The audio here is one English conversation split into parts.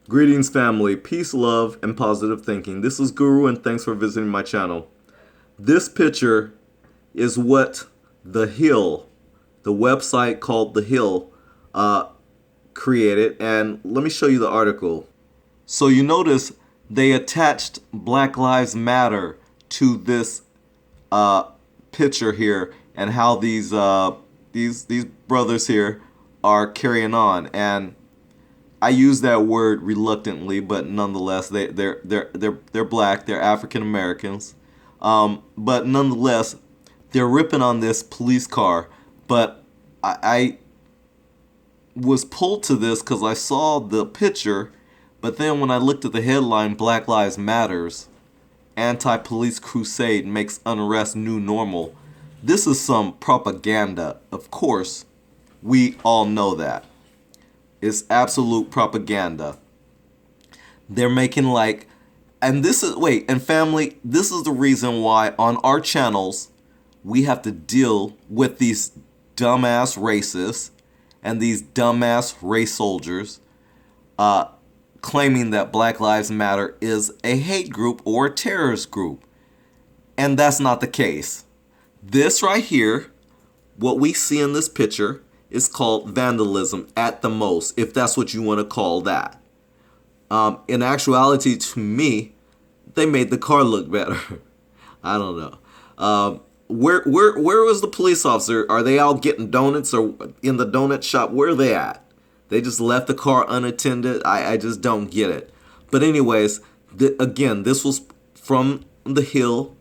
Greetings, family. Peace, love, and positive thinking. This is Guru, and thanks for visiting my channel. This picture is what The Hill, the website called The Hill, created. And let me show you the article. So you notice they attached Black Lives Matter to this picture here, and how these brothers here are carrying on. And I use that word reluctantly, but nonetheless, they're black, they're African Americans, but nonetheless, they're ripping on this police car. But I was pulled to this because I saw the picture, but then when I looked at the headline, Black Lives Matters, anti-police crusade makes unrest new normal. This is some propaganda, of course. We all know that. It's absolute propaganda. They're making and this is, wait, and family, this is the reason why on our channels we have to deal with these dumbass racists and these dumbass race soldiers claiming that Black Lives Matter is a hate group or a terrorist group. And that's not the case. This right here, what we see in this picture, is called vandalism at the most, if that's what you want to call that. In actuality, to me, they made the car look better. I don't know. Where was the police officer? Are they out getting donuts or in the donut shop? Where are they at? They just left the car unattended. I just don't get it. But anyways, again, this was from The Hill.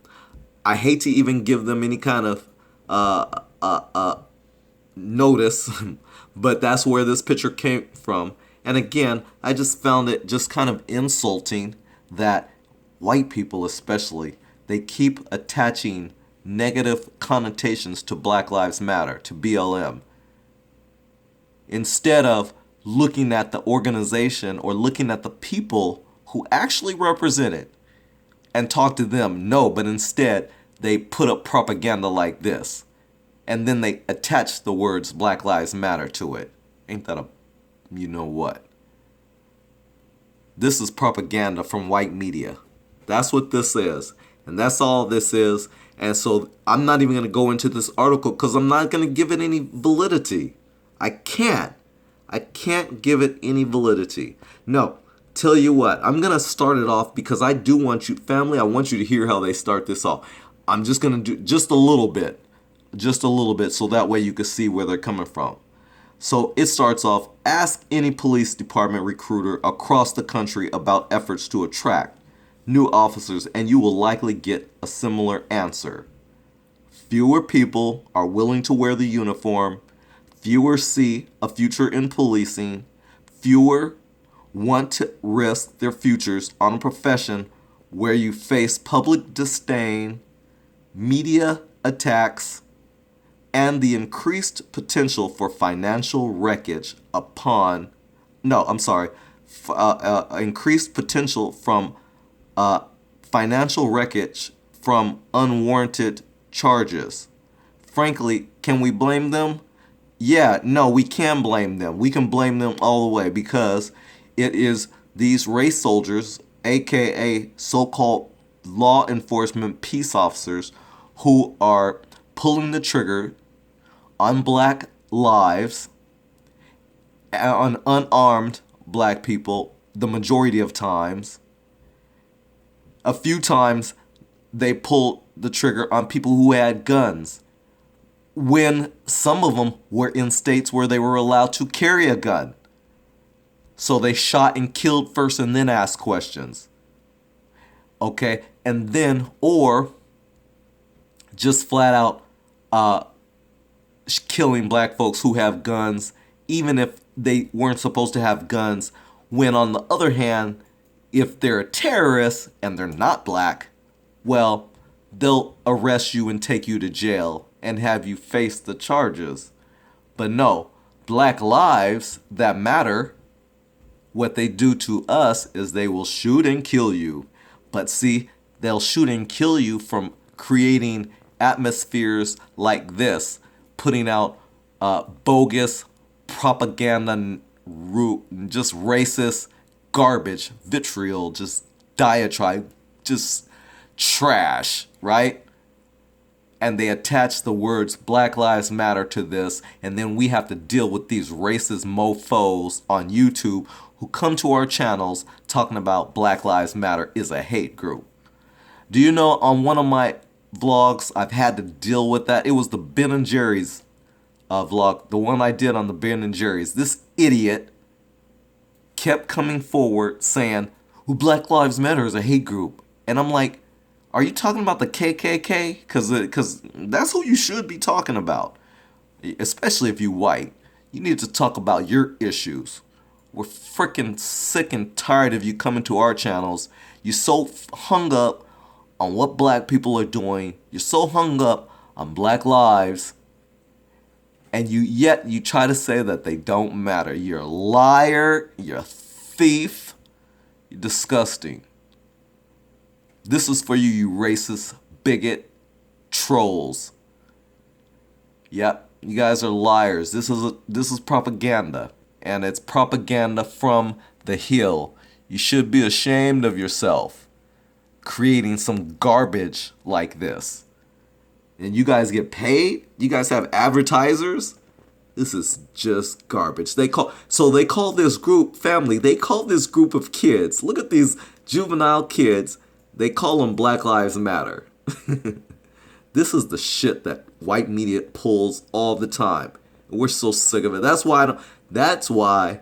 I hate to even give them any kind of notice, but that's where this picture came from. And again, I just found it just kind of insulting that white people especially, they keep attaching negative connotations to Black Lives Matter, to BLM, instead of looking at the organization or looking at the people who actually represent it and talk to them. No, but instead they put up propaganda like this. And then they attach the words Black Lives Matter to it. Ain't that a you know what? This is propaganda from white media. That's what this is. And that's all this is. And so I'm not even going to go into this article because I'm not going to give it any validity. I can't give it any validity. No, tell you what, I'm going to start it off because I do want you, family, I want you to hear how they start this off. I'm just going to do just a little bit. So that way you can see where they're coming from. So it starts off, ask any police department recruiter across the country about efforts to attract new officers and you will likely get a similar answer. Fewer people are willing to wear the uniform. Fewer see a future in policing. Fewer want to risk their futures on a profession where you face public disdain, media attacks, and the increased potential for financial wreckage increased potential from financial wreckage from unwarranted charges. Frankly, can we blame them? Yeah, no, we can blame them. We can blame them all the way because it is these race soldiers, aka so-called law enforcement peace officers, who are pulling the trigger on black lives, on unarmed black people, the majority of times. A few times they pulled the trigger on people who had guns, when some of them were in states where they were allowed to carry a gun. So they shot and killed first and then asked questions. Okay, and then, or just flat out killing black folks who have guns, even if they weren't supposed to have guns, when on the other hand, if they're a terrorist and they're not black, well, they'll arrest you and take you to jail and have you face the charges. But no, black lives that matter, what they do to us is they will shoot and kill you. But see, they'll shoot and kill you from creating atmospheres like this, putting out bogus propaganda, just racist garbage, vitriol, just diatribe, just trash, right? And they attach the words Black Lives Matter to this, and then we have to deal with these racist mofos on YouTube who come to our channels talking about Black Lives Matter is a hate group. Do you know on one of my vlogs I've had to deal with that? It was the Ben and Jerry's vlog, the one I did on the Ben and Jerry's. This idiot kept coming forward saying, well, Black Lives Matter is a hate group. And I'm like, are you talking about the KKK? Because that's who you should be talking about. Especially if you white. You need to talk about your issues. We're freaking sick and tired of you coming to our channels. You're so hung up on what black people are doing. You're so hung up on black lives. And yet you try to say that they don't matter. You're a liar. You're a thief. You're disgusting. This is for you, you racist, bigot, trolls. Yep, you guys are liars. This is propaganda. And it's propaganda from the Hill. You should be ashamed of yourself creating some garbage like this. And you guys get paid? You guys have advertisers? This is just garbage. They call this group family. They call this group of kids. Look at these juvenile kids. They call them Black Lives Matter. This is the shit that white media pulls all the time. And we're so sick of it. That's why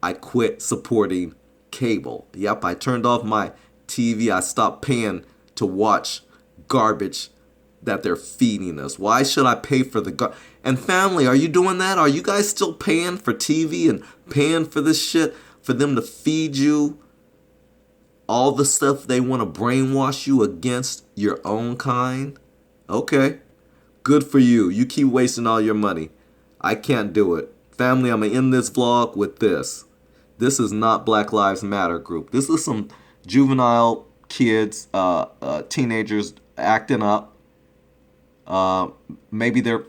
I quit supporting cable. Yep, I turned off my TV. I stopped paying to watch garbage that they're feeding us. Why should I pay for the And family, are you doing that? Are you guys still paying for TV and paying for this shit for them to feed you all the stuff they want to brainwash you against your own kind? Okay, good for you. You keep wasting all your money. I can't do it. Family, I'm going to end this vlog with this. This is not Black Lives Matter group. This is some juvenile kids, teenagers acting up. Maybe they're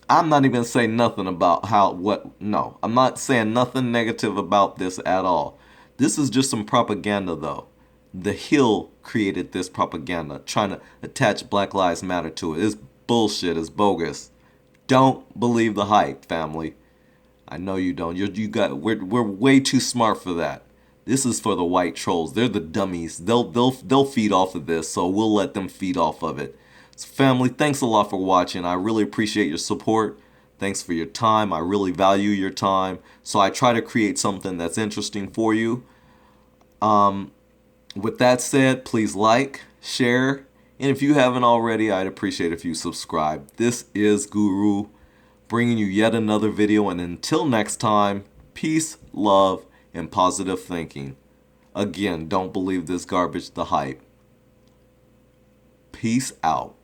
I'm not even saying nothing about no, I'm not saying nothing negative about this at all. This is just some propaganda though. The Hill created this propaganda, trying to attach Black Lives Matter to it. It's bullshit, it's bogus. Don't believe the hype, family. I know you don't. We're way too smart for that. This is for the white trolls. They're the dummies. They'll feed off of this, so we'll let them feed off of it. So family, thanks a lot for watching. I really appreciate your support. Thanks for your time. I really value your time. So I try to create something that's interesting for you. With that said, please like, share, and if you haven't already, I'd appreciate if you subscribe. This is Guru, bringing you yet another video, and until next time, peace, love, and positive thinking. Again, don't believe this garbage, the hype. Peace out.